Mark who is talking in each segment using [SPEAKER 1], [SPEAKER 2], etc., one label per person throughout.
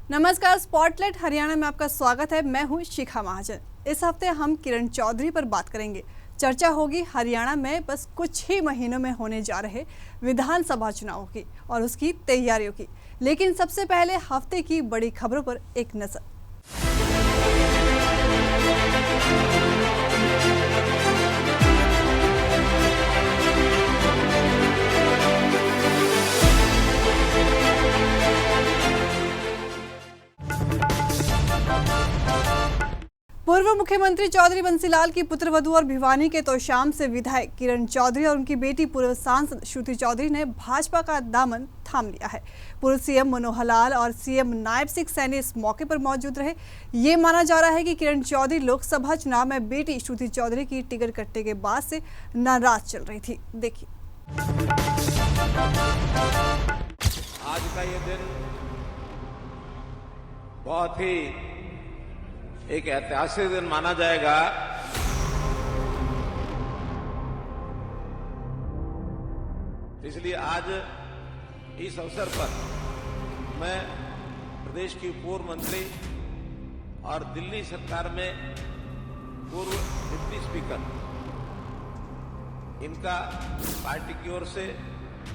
[SPEAKER 1] नमस्कार, स्पॉटलाइट हरियाणा में आपका स्वागत है। मैं हूं शिखा महाजन। इस हफ्ते हम किरण चौधरी पर बात करेंगे। चर्चा होगी हरियाणा में बस कुछ ही महीनों में होने जा रहे विधानसभा चुनावों की और उसकी तैयारियों की। लेकिन सबसे पहले हफ्ते की बड़ी खबरों पर एक नजर। पूर्व मुख्यमंत्री चौधरी बंसीलाल की पुत्रवधू और भिवानी के तोशाम से विधायक किरण चौधरी और उनकी बेटी पूर्व सांसद श्रुति चौधरी ने भाजपा का दामन थाम लिया है। पूर्व सीएम मनोहर लाल और सीएम नायब सिंह सैनी इस मौके पर मौजूद रहे। ये माना जा रहा है कि किरण चौधरी लोकसभा चुनाव में बेटी श्रुति चौधरी की टिकट कटने के बाद से नाराज चल रही थी। देखिए,
[SPEAKER 2] आज का ये दिन बहुत ही एक ऐतिहासिक दिन माना जाएगा। इसलिए आज इस अवसर पर मैं प्रदेश की पूर्व मंत्री और दिल्ली सरकार में पूर्व डिप्टी स्पीकर, इनका पार्टी की ओर से,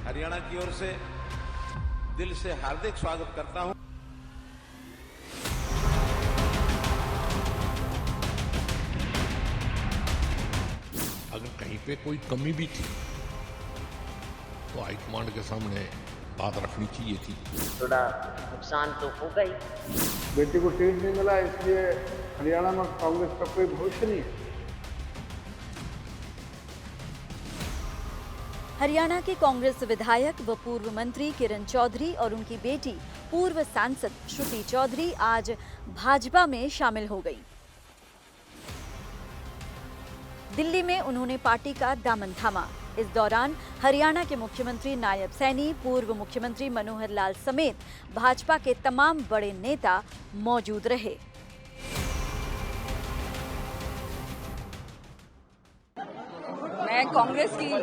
[SPEAKER 2] हरियाणा की ओर से दिल से हार्दिक स्वागत करता हूं।
[SPEAKER 3] अगर कहीं पे कोई कमी भी थी तो हाईकमांड के सामने बात रखनी चाहिए थी।
[SPEAKER 4] थोड़ा नुकसान तो होगा ही।
[SPEAKER 5] बेटी को टिकट नहीं मिला, इसलिए हरियाणा में कांग्रेस का कोई भविष्य नहीं है।
[SPEAKER 6] हरियाणा के कांग्रेस विधायक व पूर्व मंत्री किरण चौधरी और उनकी बेटी पूर्व सांसद श्रुति चौधरी आज भाजपा में शामिल हो गई। दिल्ली में उन्होंने पार्टी का दामन थामा। इस दौरान हरियाणा के मुख्यमंत्री नायब सैनी, पूर्व मुख्यमंत्री मनोहर लाल समेत भाजपा के तमाम बड़े नेता मौजूद रहे।
[SPEAKER 7] मैं कांग्रेस की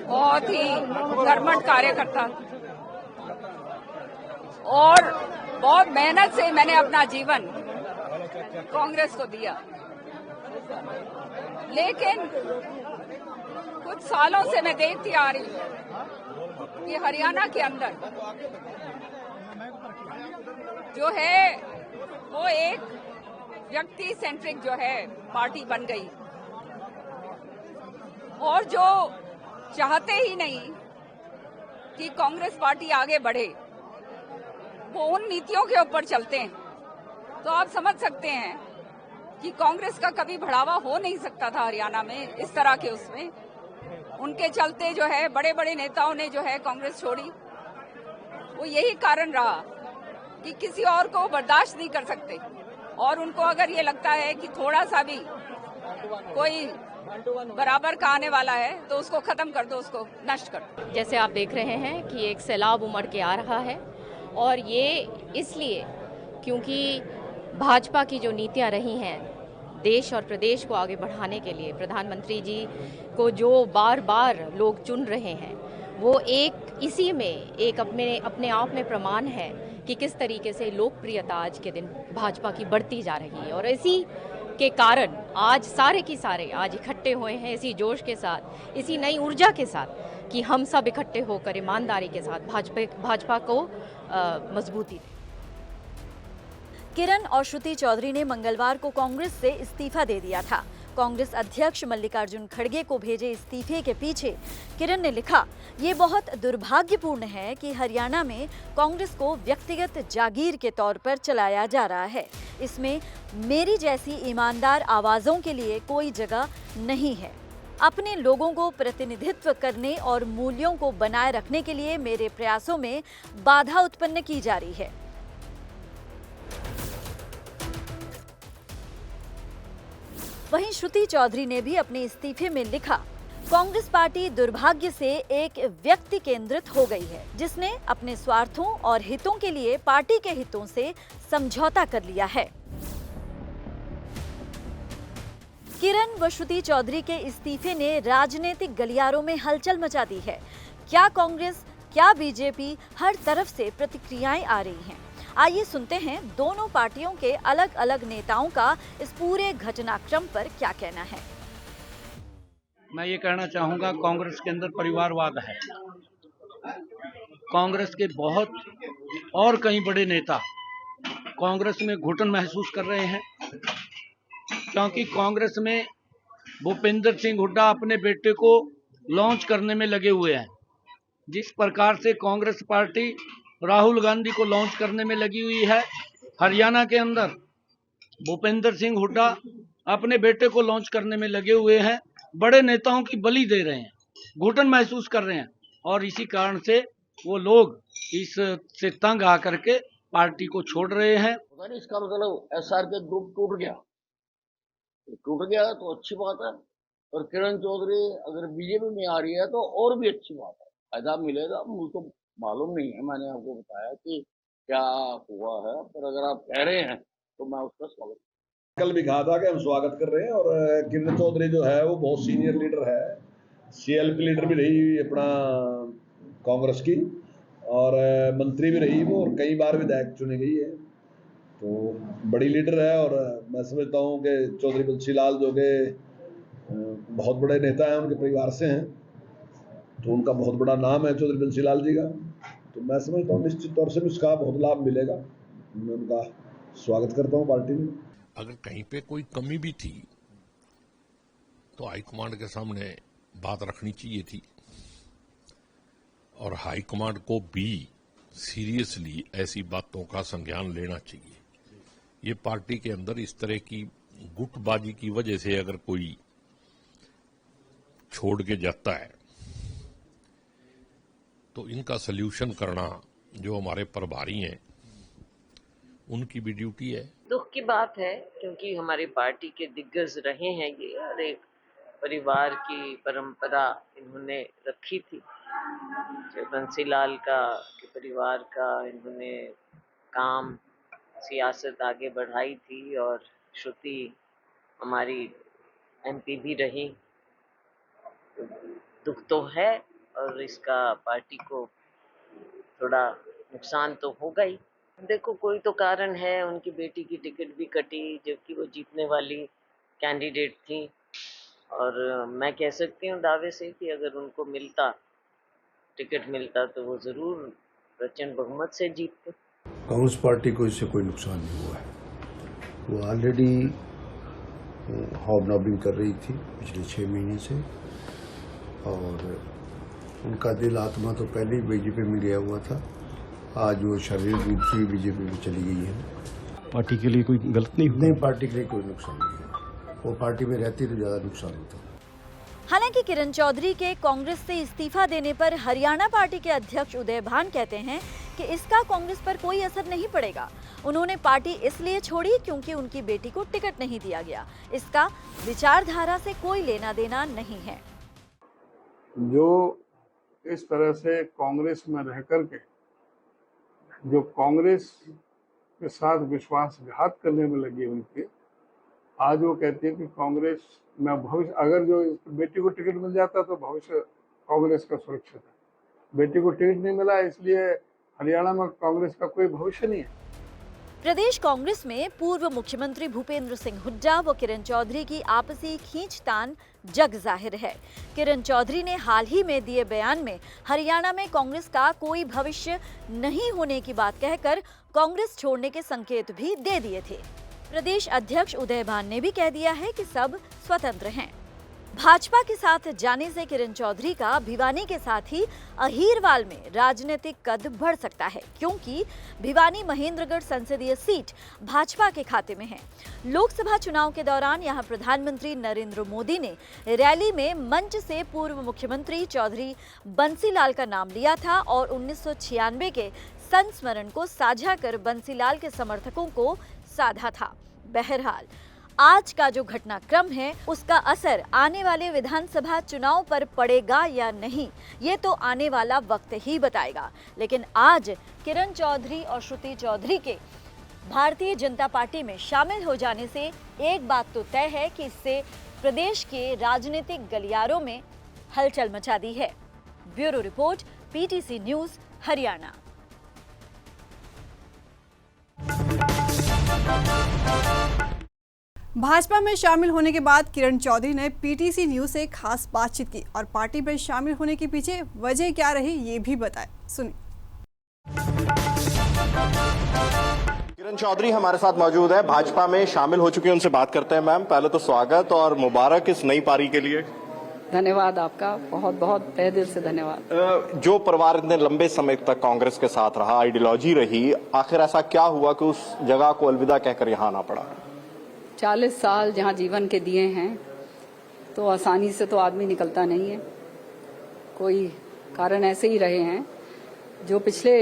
[SPEAKER 7] बहुत ही कर्मठ कार्यकर्ता और बहुत मेहनत से मैंने अपना जीवन कांग्रेस को दिया, लेकिन कुछ सालों से मैं देखती आ रही हूं कि हरियाणा के अंदर जो है वो एक व्यक्ति सेंट्रिक जो है पार्टी बन गई और जो चाहते ही नहीं कि कांग्रेस पार्टी आगे बढ़े, वो उन नीतियों के ऊपर चलते हैं। तो आप समझ सकते हैं कि कांग्रेस का कभी बढ़ावा हो नहीं सकता था हरियाणा में इस तरह के। उसमें उनके चलते जो है बड़े बड़े नेताओं ने जो है कांग्रेस छोड़ी। वो यही कारण रहा कि किसी और को बर्दाश्त नहीं कर सकते और उनको अगर ये लगता है कि थोड़ा सा भी कोई बराबर का आने वाला है तो उसको खत्म कर दो, उसको नष्ट कर दो।
[SPEAKER 8] जैसे आप देख रहे हैं कि एक सैलाब उमड़ के आ रहा है और ये इसलिए क्योंकि भाजपा की जो नीतियां रही हैं देश और प्रदेश को आगे बढ़ाने के लिए, प्रधानमंत्री जी को जो बार बार लोग चुन रहे हैं, वो एक इसी में एक अपने आप में प्रमाण है कि किस तरीके से लोकप्रियता आज के दिन भाजपा की बढ़ती जा रही है। और इसी के कारण आज सारे की सारे आज इकट्ठे हुए हैं इसी जोश के साथ, इसी नई ऊर्जा के साथ कि हम सब इकट्ठे होकर ईमानदारी के साथ भाजपा को मजबूती दें।
[SPEAKER 6] किरण और श्रुति चौधरी ने मंगलवार को कांग्रेस से इस्तीफा दे दिया था। कांग्रेस अध्यक्ष मल्लिकार्जुन खड़गे को भेजे इस्तीफे के पीछे किरण ने लिखा, ये बहुत दुर्भाग्यपूर्ण है कि हरियाणा में कांग्रेस को व्यक्तिगत जागीर के तौर पर चलाया जा रहा है। इसमें मेरी जैसी ईमानदार आवाज़ों के लिए कोई जगह नहीं है। अपने लोगों को प्रतिनिधित्व करने और मूल्यों को बनाए रखने के लिए मेरे प्रयासों में बाधा उत्पन्न की जा रही है। वहीं श्रुति चौधरी ने भी अपने इस्तीफे में लिखा, कांग्रेस पार्टी दुर्भाग्य से एक व्यक्ति केंद्रित हो गई है, जिसने अपने स्वार्थों और हितों के लिए पार्टी के हितों से समझौता कर लिया है। किरण व श्रुति चौधरी के इस्तीफे ने राजनीतिक गलियारों में हलचल मचा दी है। क्या कांग्रेस, क्या बीजेपी, हर तरफ से प्रतिक्रियाएं आ रही हैं। आइए सुनते हैं दोनों पार्टियों के अलग अलग नेताओं का इस पूरे घटनाक्रम पर क्या कहना है।
[SPEAKER 9] मैं ये कहना चाहूँगा, कांग्रेस के अंदर परिवारवाद है। कांग्रेस के बहुत और कई बड़े नेता कांग्रेस में घुटन महसूस कर रहे हैं, क्योंकि कांग्रेस में भूपेंद्र सिंह हुड्डा अपने बेटे को लॉन्च करने में लगे हुए हैं। जिस प्रकार से कांग्रेस पार्टी राहुल गांधी को लॉन्च करने में लगी हुई है, हरियाणा के अंदर भूपेंद्र सिंह हुड्डा अपने बेटे को लॉन्च करने में लगे हुए हैं। बड़े नेताओं की बलि दे रहे हैं, घुटन महसूस कर रहे हैं, और इसी कारण से वो लोग इस से तंग आकर के पार्टी को छोड़ रहे हैं।
[SPEAKER 10] इसका मतलब एसआर के ग्रुप टूट गया तो अच्छी बात है, और किरण चौधरी अगर बीजेपी में आ रही है तो और भी अच्छी बात है, फायदा मिलेगा। मुझको मालूम नहीं है, मैंने आपको बताया कि क्या हुआ है, पर अगर आप कह रहे हैं तो मैं उसका स्वागत।
[SPEAKER 11] कल भी कहा था कि हम स्वागत कर रहे हैं, और किरण चौधरी जो है वो बहुत सीनियर लीडर है, सीएलपी लीडर भी रही अपना कांग्रेस की, और मंत्री भी रही वो, और कई बार विधायक चुनी गई है, तो बड़ी लीडर है। और मैं समझता हूँ कि चौधरी बंसीलाल जो के बहुत बड़े नेता हैं, उनके परिवार से हैं, तो उनका बहुत बड़ा नाम है चौधरी बंसीलाल जी का, तो मैं समझता हूँ निश्चित तौर से भी उसका बहुत लाभ मिलेगा। मैं उनका स्वागत करता हूँ पार्टी में।
[SPEAKER 3] अगर कहीं पे कोई कमी भी थी तो हाईकमांड के सामने बात रखनी चाहिए थी, और हाईकमांड को भी सीरियसली ऐसी बातों का संज्ञान लेना चाहिए। ये पार्टी के अंदर इस तरह की गुटबाजी की वजह से अगर कोई छोड़ के जाता है तो इनका सल्यूशन करना जो हमारे प्रभारी हैं उनकी भी ड्यूटी है।
[SPEAKER 4] दुख की बात है, क्योंकि हमारी पार्टी के दिग्गज रहे हैं ये, और एक परिवार की परंपरा इन्होंने रखी थी। जो बंसीलाल का के परिवार का इन्होंने काम, सियासत आगे बढ़ाई थी, और श्रुति हमारी एमपी भी रही। दुख तो है, और इसका पार्टी को थोड़ा नुकसान तो होगा ही। देखो, कोई तो कारण है, उनकी बेटी की टिकट भी कटी, जबकि वो जीतने वाली कैंडिडेट थी, और मैं कह सकती हूँ दावे से कि अगर उनको टिकट मिलता तो वो जरूर प्रचंड बहुमत से जीतते।
[SPEAKER 12] कांग्रेस पार्टी को इससे कोई नुकसान नहीं हुआ है। वो ऑलरेडी हॉबनॉबिंग कर रही थी पिछले 6 महीने से, और उनका दिल आत्मा तो पहले ही बीजेपी में गया हुआ था। आज वो शारीरिक रूप से बीजेपी में चली गई है।
[SPEAKER 13] पार्टी के लिए कोई गलत नहीं हुआ?
[SPEAKER 12] नहीं, पार्टी के लिए कोई नुकसान नहीं है। वो पार्टी में रहती तो ज्यादा नुकसान होता।
[SPEAKER 6] हालांकि किरण चौधरी के कांग्रेस से इस्तीफा देने पर हरियाणा पार्टी के अध्यक्ष उदय भान कहते हैं कि इसका कांग्रेस पर कोई असर नहीं पड़ेगा। उन्होंने पार्टी इसलिए छोड़ी क्योंकि उनकी बेटी को टिकट नहीं दिया गया। इसका विचारधारा से कोई लेना देना नहीं है।
[SPEAKER 5] जो इस तरह से कांग्रेस में रह करके जो कांग्रेस के साथ विश्वासघात करने में लगी हुई थी, आज वो कहती है कि कांग्रेस में भविष्य, अगर जो बेटी को टिकट मिल जाता तो भविष्य कांग्रेस का सुरक्षित है। बेटी को टिकट नहीं मिला, इसलिए हरियाणा में कांग्रेस का कोई भविष्य नहीं है।
[SPEAKER 6] प्रदेश कांग्रेस में पूर्व मुख्यमंत्री भूपेंद्र सिंह हुड्डा व किरण चौधरी की आपसी खींचतान जग जाहिर है। किरण चौधरी ने हाल ही में दिए बयान में हरियाणा में कांग्रेस का कोई भविष्य नहीं होने की बात कहकर कांग्रेस छोड़ने के संकेत भी दे दिए थे। प्रदेश अध्यक्ष उदय भान ने भी कह दिया है कि सब स्वतंत्र हैं। भाजपा के साथ जाने से किरण चौधरी का भिवानी के साथ ही अहीरवाल में राजनीतिक कद बढ़ सकता है, क्योंकि भिवानी महेंद्रगढ़ संसदीय सीट भाजपा के खाते में है। लोकसभा चुनाव के दौरान यहां प्रधानमंत्री नरेंद्र मोदी ने रैली में मंच से पूर्व मुख्यमंत्री चौधरी बंसीलाल का नाम लिया था और 1996 के संस्मरण को साझा कर बंसीलाल के समर्थकों को साधा था। बहरहाल आज का जो घटनाक्रम है उसका असर आने वाले विधानसभा चुनाव पर पड़ेगा या नहीं, ये तो आने वाला वक्त ही बताएगा। लेकिन आज किरण चौधरी और श्रुति चौधरी के भारतीय जनता पार्टी में शामिल हो जाने से एक बात तो तय है कि इससे प्रदेश के राजनीतिक गलियारों में हलचल मचा दी है। Bureau report, PTC news, Haryana.
[SPEAKER 1] Bhajpa में शामिल होने के बाद किरण चौधरी ने पीटीसी न्यूज से खास बातचीत की और पार्टी में शामिल होने के पीछे वजह क्या रही ये भी बताया। सुनिए।
[SPEAKER 13] किरण चौधरी हमारे साथ मौजूद है, भाजपा में शामिल हो चुके हैं, उनसे बात करते हैं। मैम, पहले तो स्वागत और मुबारक इस नई पारी के लिए।
[SPEAKER 14] धन्यवाद आपका, बहुत बहुत तहे दिल से धन्यवाद।
[SPEAKER 13] जो परिवार इतने लंबे समय तक कांग्रेस के साथ रहा, आइडियोलॉजी रही, आखिर ऐसा क्या हुआ कि उस जगह को अलविदा कहकर यहाँ आना पड़ा?
[SPEAKER 14] 40 साल जहाँ जीवन के दिए हैं तो आसानी से तो आदमी निकलता नहीं है। कोई कारण ऐसे ही रहे हैं जो पिछले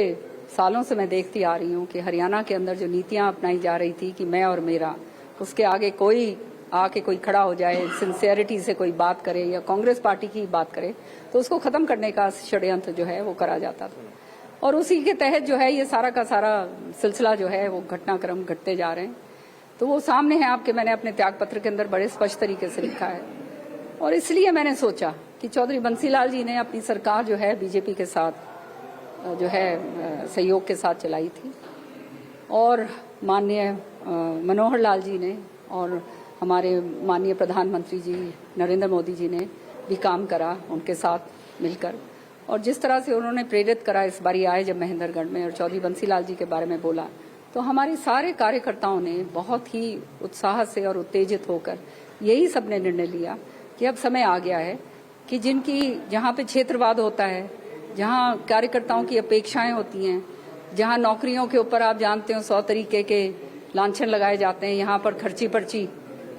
[SPEAKER 14] सालों से मैं देखती आ रही हूँ कि हरियाणा के अंदर जो नीतियाँ अपनाई जा रही थी कि मैं और मेरा, उसके आगे कोई आके कोई खड़ा हो जाए, सिंसियरिटी से कोई बात करे या कांग्रेस पार्टी की बात करे तो उसको खत्म करने का षड्यंत्र जो है वो करा जाता था। और उसी के तहत जो है ये सारा का सारा सिलसिला जो है वो घटनाक्रम घटते जा रहे हैं। तो वो सामने है आपके, मैंने अपने त्यागपत्र के अंदर बड़े स्पष्ट तरीके से लिखा है। और इसलिए मैंने सोचा कि चौधरी बंसीलाल जी ने अपनी सरकार जो है बीजेपी के साथ जो है सहयोग के साथ चलाई थी और माननीय मनोहर लाल जी ने और हमारे माननीय प्रधानमंत्री जी नरेंद्र मोदी जी ने भी काम करा उनके साथ मिलकर। और जिस तरह से उन्होंने प्रेरित करा इस बारी आए जब महेंद्रगढ़ में और चौधरी बंसीलाल जी के बारे में बोला तो हमारे सारे कार्यकर्ताओं ने बहुत ही उत्साह से और उत्तेजित होकर यही सबने निर्णय लिया कि अब समय आ गया है कि जिनकी जहाँ पे क्षेत्रवाद होता है, जहाँ कार्यकर्ताओं की अपेक्षाएं होती हैं, जहाँ नौकरियों के ऊपर आप जानते हो 100 तरीके के लांछन लगाए जाते हैं, यहाँ पर खर्ची पर्ची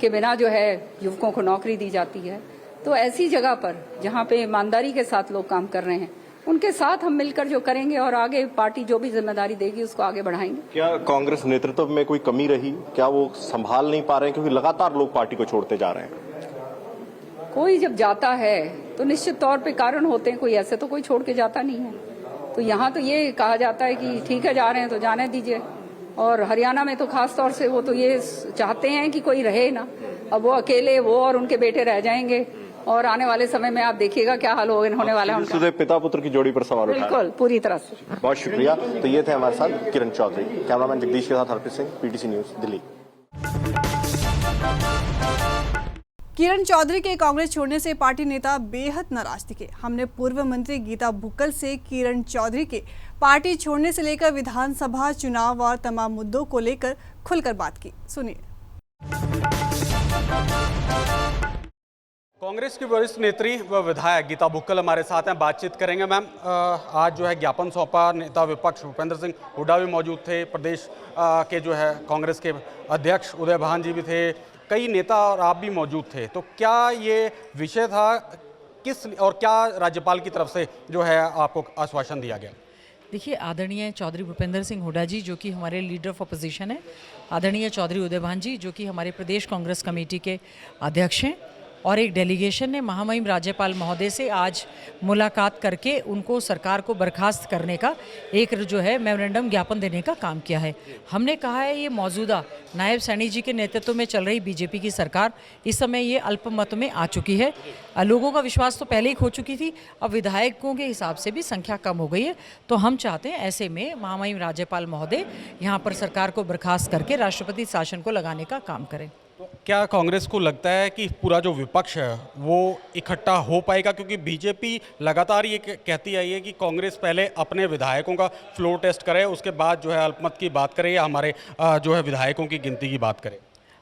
[SPEAKER 14] के बिना जो है युवकों को नौकरी दी जाती है, तो ऐसी जगह पर जहाँ पे ईमानदारी के साथ लोग काम कर रहे हैं उनके साथ हम मिलकर जो करेंगे और आगे पार्टी जो भी जिम्मेदारी देगी उसको आगे बढ़ाएंगे।
[SPEAKER 13] क्या कांग्रेस नेतृत्व में कोई कमी रही? क्या वो संभाल नहीं पा रहे हैं? क्योंकि लगातार लोग पार्टी को छोड़ते जा रहे हैं।
[SPEAKER 14] कोई जब जाता है तो निश्चित तौर पे कारण होते हैं, कोई ऐसे तो कोई छोड़ के जाता नहीं है। तो यहाँ तो ये कहा जाता है कि ठीक है जा रहे हैं तो जाने दीजिए। और हरियाणा में तो खास तौर से वो तो ये चाहते हैं कि कोई रहे ना, अब वो अकेले वो और उनके बेटे रह जाएंगे और आने वाले समय में आप देखिएगा क्या हाल होने वाला है उनका।
[SPEAKER 13] पिता पुत्र की जोड़ी पर सवाल उठाया।
[SPEAKER 14] बिल्कुल, पूरी तरह से।
[SPEAKER 13] बहुत शुक्रिया। तो ये थे हमारे साथ किरण चौधरी। कैमरामैन जगदीश के साथ हरप्रीत सिंह, पीटीसी न्यूज, दिल्ली।
[SPEAKER 1] किरण चौधरी के कांग्रेस छोड़ने से पार्टी नेता बेहद नाराज दिखे। हमने पूर्व मंत्री गीता बुक्कल से किरण चौधरी के पार्टी छोड़ने से लेकर विधानसभा चुनाव और तमाम मुद्दों को लेकर खुलकर बात की। सुनिए।
[SPEAKER 15] कांग्रेस की वरिष्ठ नेत्री व विधायक गीता बुक्कल हमारे साथ हैं, बातचीत करेंगे। मैम, आज जो है ज्ञापन सौंपा, नेता विपक्ष भूपेंद्र सिंह हुड्डा भी मौजूद थे, प्रदेश के जो है कांग्रेस के अध्यक्ष उदय भान जी भी थे, कई नेता और आप भी मौजूद थे। तो क्या ये विषय था किस और क्या राज्यपाल की तरफ से जो है आपको आश्वासन दिया गया?
[SPEAKER 16] देखिए, आदरणीय चौधरी भूपेंद्र सिंह हुड्डा जी जो कि हमारे लीडर ऑफ अपोजिशन है, आदरणीय चौधरी उदय भान जी जो कि हमारे प्रदेश कांग्रेस कमेटी के अध्यक्ष हैं, और एक डेलीगेशन ने महामहिम राज्यपाल महोदय से आज मुलाकात करके उनको सरकार को बर्खास्त करने का एक जो है मेमोरेंडम ज्ञापन देने का काम किया है। हमने कहा है ये मौजूदा नायब सैनी जी के नेतृत्व में चल रही बीजेपी की सरकार इस समय ये अल्पमत में आ चुकी है। लोगों का विश्वास तो पहले ही खो चुकी थी, अब विधायकों के हिसाब से भी संख्या कम हो गई है। तो हम चाहते हैं ऐसे में महामहिम राज्यपाल महोदय यहाँ पर सरकार को बर्खास्त करके राष्ट्रपति शासन को लगाने का काम करें।
[SPEAKER 15] क्या कांग्रेस को लगता है कि पूरा जो विपक्ष है वो इकट्ठा हो पाएगा? क्योंकि बीजेपी लगातार ये कहती आई है कि कांग्रेस पहले अपने विधायकों का फ्लोर टेस्ट करे, उसके बाद जो है अल्पमत की बात करे या हमारे जो है विधायकों की गिनती की बात करे।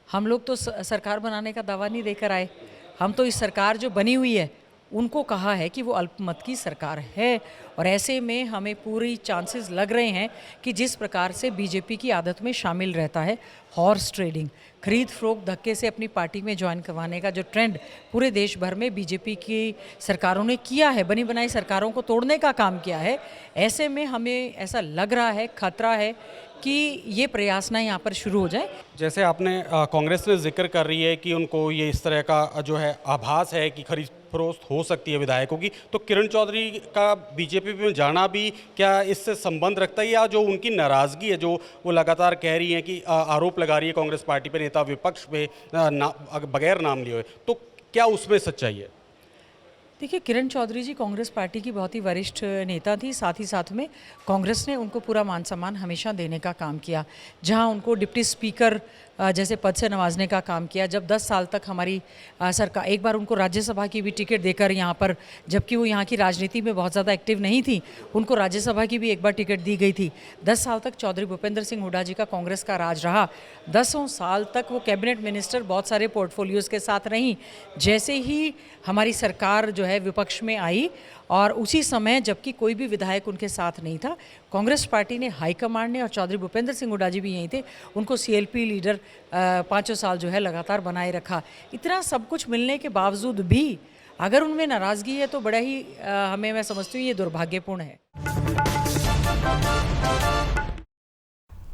[SPEAKER 16] हम लोग तो सरकार बनाने का दावा नहीं देकर आए, हम तो इस सरकार जो बनी हुई है उनको कहा है कि वो अल्पमत की सरकार है। और ऐसे में हमें पूरी चांसेस लग रहे हैं कि जिस प्रकार से बीजेपी की आदत में शामिल रहता है हॉर्स ट्रेडिंग, खरीद फरोख्त धक्के से अपनी पार्टी में ज्वाइन करवाने का जो ट्रेंड पूरे देश भर में बीजेपी की सरकारों ने किया है, बनी बनाई सरकारों को तोड़ने का काम किया है, ऐसे में हमें ऐसा लग रहा है, खतरा है कि ये प्रयास ना यहाँ पर शुरू हो जाए।
[SPEAKER 15] जैसे आपने कांग्रेस ने जिक्र कर रही है कि उनको ये इस तरह का जो है आभास है कि खरीद फरोख्त हो सकती है विधायकों की, तो किरण चौधरी का बीजेपी में जाना भी क्या इससे संबंध रखता है, या जो उनकी नाराज़गी है जो वो लगातार कह रही हैं कि आरोप लगा रही है कांग्रेस पार्टी पे, नेता विपक्ष पे बगैर नाम लिए हुए, तो क्या उसमें सच्चाई है?
[SPEAKER 16] देखिए, किरण चौधरी जी कांग्रेस पार्टी की बहुत ही वरिष्ठ नेता थी। साथ ही साथ में कांग्रेस ने उनको पूरा मान सम्मान हमेशा देने का काम किया। जहां उनको डिप्टी स्पीकर जैसे पद से नवाजने का काम किया। जब 10 साल तक हमारी सरकार, एक बार उनको राज्यसभा की भी टिकट देकर यहाँ पर, जबकि वो यहाँ की राजनीति में बहुत ज़्यादा एक्टिव नहीं थी, उनको राज्यसभा की भी एक बार टिकट दी गई थी। 10 साल तक चौधरी भूपेंद्र सिंह हुड्डा जी का कांग्रेस का राज रहा। 10 साल तक वो कैबिनेट मिनिस्टर बहुत सारे पोर्टफोलियोज़ के साथ रहीं। जैसे ही हमारी सरकार जो है विपक्ष में आई, और उसी समय जबकि कोई भी विधायक उनके साथ नहीं था, कांग्रेस पार्टी ने हाईकमांड ने, और चौधरी भूपेंद्र सिंह हुड्डा जी भी यहीं थे, उनको CLP लीडर 5 साल जो है लगातार बनाए रखा। इतना सब कुछ मिलने के बावजूद भी अगर उनमें नाराज़गी है तो बड़ा ही मैं समझती हूँ ये दुर्भाग्यपूर्ण है।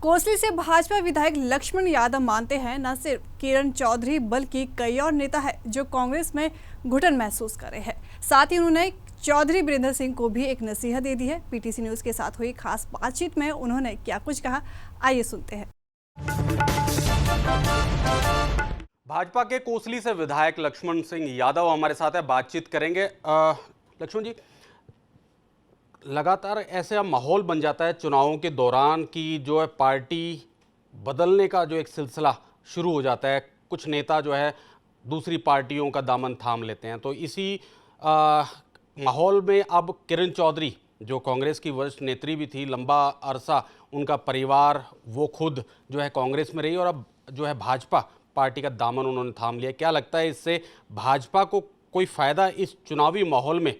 [SPEAKER 1] कोसली से भाजपा विधायक लक्ष्मण यादव मानते हैं न सिर्फ किरण चौधरी बल्कि कई और नेता है जो कांग्रेस में घुटन महसूस कर रहे हैं। साथ ही उन्होंने चौधरी वीरेंद्र सिंह को भी एक नसीहत दे दी है। PTC न्यूज के साथ हुई खास बातचीत में उन्होंने क्या कुछ कहा, आइए सुनते हैं।
[SPEAKER 15] भाजपा के कोसली से विधायक लक्ष्मण सिंह यादव हमारे साथ है, बातचीत करेंगे। लक्ष्मण जी, लगातार ऐसा माहौल बन जाता है चुनावों के दौरान कि जो है पार्टी बदलने का जो एक सिलसिला शुरू हो जाता है। कुछ नेता जो है दूसरी पार्टियों का दामन थाम लेते हैं। तो इसी माहौल में अब किरण चौधरी, जो कांग्रेस की वरिष्ठ नेत्री भी थी, लंबा अरसा उनका परिवार, वो खुद जो है कांग्रेस में रही, और अब जो है भाजपा पार्टी का दामन उन्होंने थाम लिया। क्या लगता है इससे भाजपा को कोई फ़ायदा इस चुनावी माहौल में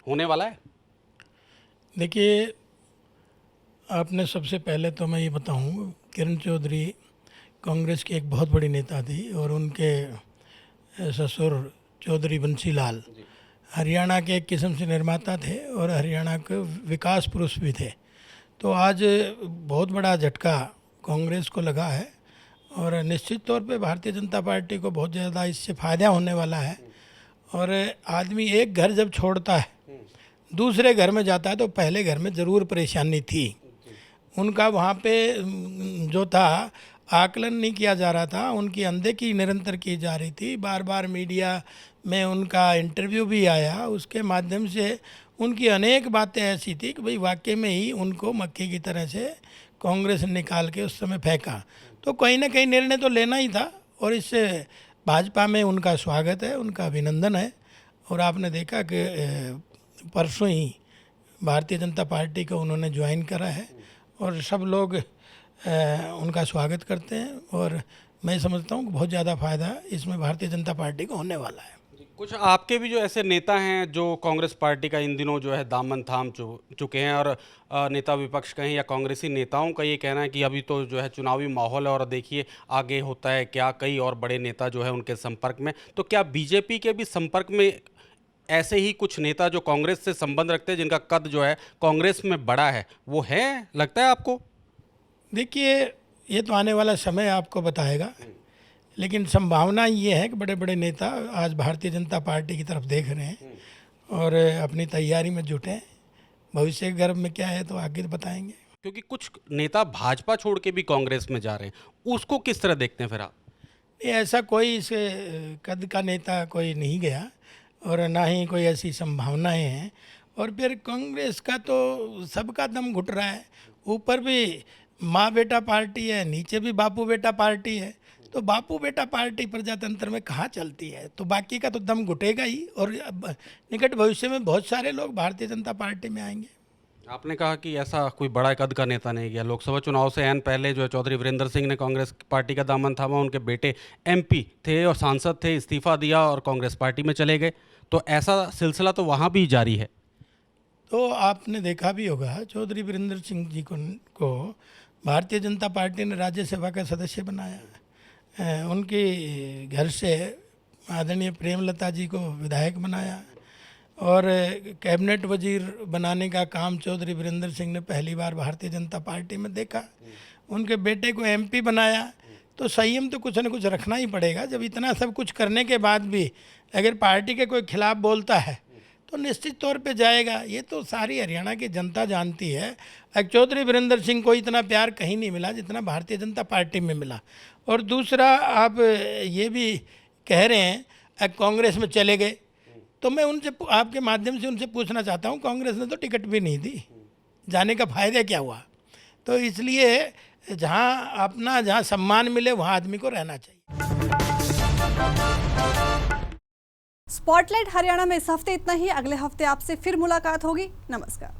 [SPEAKER 15] होने वाला है?
[SPEAKER 17] देखिए, आपने सबसे पहले तो मैं ये बताऊं, किरण चौधरी कांग्रेस की एक बहुत बड़ी नेता थी, और उनके ससुर चौधरी बंसीलाल हरियाणा के एक किस्म से निर्माता थे और हरियाणा के विकास पुरुष भी थे। तो आज बहुत बड़ा झटका कांग्रेस को लगा है, और निश्चित तौर पे भारतीय जनता पार्टी को बहुत ज़्यादा इससे फ़ायदा होने वाला है। और आदमी एक घर जब छोड़ता है दूसरे घर में जाता है तो पहले घर में ज़रूर परेशानी थी। उनका वहाँ पे जो था आकलन नहीं किया जा रहा था, उनकी अनदेखी निरंतर की जा रही थी। बार बार मीडिया में उनका इंटरव्यू भी आया, उसके माध्यम से उनकी अनेक बातें ऐसी थी कि भाई वाकई में ही उनको मक्खी की तरह से कांग्रेस ने निकाल के उस समय फेंका। तो कहीं ना कहीं निर्णय तो लेना ही था, और इससे भाजपा में उनका स्वागत है, उनका अभिनंदन है। और आपने देखा कि परसों ही भारतीय जनता पार्टी को उन्होंने ज्वाइन करा है, और सब लोग उनका स्वागत करते हैं। और मैं समझता हूँ कि बहुत ज़्यादा फ़ायदा इसमें भारतीय जनता पार्टी को होने वाला है।
[SPEAKER 15] कुछ आपके भी जो ऐसे नेता हैं जो कांग्रेस पार्टी का इन दिनों जो है दामन थाम चुके हैं, और नेता विपक्ष कहें या कांग्रेसी नेताओं का ये कहना है कि अभी तो जो है चुनावी माहौल है और देखिए आगे होता है क्या। कई और बड़े नेता जो है उनके संपर्क में, तो क्या बीजेपी के भी संपर्क में ऐसे ही कुछ नेता जो कांग्रेस से संबंध रखते हैं, जिनका कद जो है कांग्रेस में बड़ा है, वो है, लगता है आपको?
[SPEAKER 17] देखिए, ये तो आने वाला समय आपको बताएगा, लेकिन संभावना ये है कि बड़े बड़े नेता आज भारतीय जनता पार्टी की तरफ देख रहे हैं और अपनी तैयारी में जुटे हैं। भविष्य के गर्भ में क्या है तो आगे बताएंगे।
[SPEAKER 15] क्योंकि कुछ नेता भाजपा छोड़ के भी कांग्रेस में जा रहे हैं, उसको किस तरह देखते हैं फिर आप?
[SPEAKER 17] ऐसा कोई इस कद का नेता कोई नहीं गया, और ना ही कोई ऐसी संभावनाएं हैं। और फिर कांग्रेस का तो सबका दम घुट रहा है। ऊपर भी माँ बेटा पार्टी है, नीचे भी बापू बेटा पार्टी है। तो बापू बेटा पार्टी प्रजातंत्र में कहाँ चलती है? तो बाकी का तो दम घुटेगा ही, और निकट भविष्य में बहुत सारे लोग भारतीय जनता पार्टी में आएंगे।
[SPEAKER 15] आपने कहा कि ऐसा कोई बड़ा कद का नेता नहीं गया। लोकसभा चुनाव से ऐन पहले जो है चौधरी वीरेंद्र सिंह ने कांग्रेस पार्टी का दामन थामा, उनके बेटे MP थे और सांसद थे, इस्तीफा दिया और कांग्रेस पार्टी में चले गए। तो ऐसा सिलसिला तो वहाँ भी जारी है।
[SPEAKER 17] तो आपने देखा भी होगा, चौधरी वीरेंद्र सिंह जी को भारतीय जनता पार्टी ने राज्यसभा का सदस्य बनाया, उनके घर से आदरणीय प्रेमलता जी को विधायक बनाया, और कैबिनेट वजीर बनाने का काम चौधरी वीरेंद्र सिंह ने पहली बार भारतीय जनता पार्टी में देखा। उनके बेटे को MP बनाया। तो संयम तो कुछ न कुछ रखना ही पड़ेगा। जब इतना सब कुछ करने के बाद भी अगर पार्टी के कोई खिलाफ बोलता है तो निश्चित तौर पे जाएगा। ये तो सारी हरियाणा की जनता जानती है। चौधरी वीरेंद्र सिंह को इतना प्यार कहीं नहीं मिला जितना भारतीय जनता पार्टी में मिला। और दूसरा, आप ये भी कह रहे हैं कांग्रेस में चले गए, तो मैं उनसे आपके माध्यम से उनसे पूछना चाहता हूँ, कांग्रेस ने तो टिकट भी नहीं दी, जाने का फायदा क्या हुआ? तो इसलिए जहाँ सम्मान मिले वहाँ आदमी को रहना चाहिए।
[SPEAKER 1] स्पॉटलाइट हरियाणा में इस हफ्ते इतना ही। अगले हफ्ते आपसे फिर मुलाकात होगी। नमस्कार।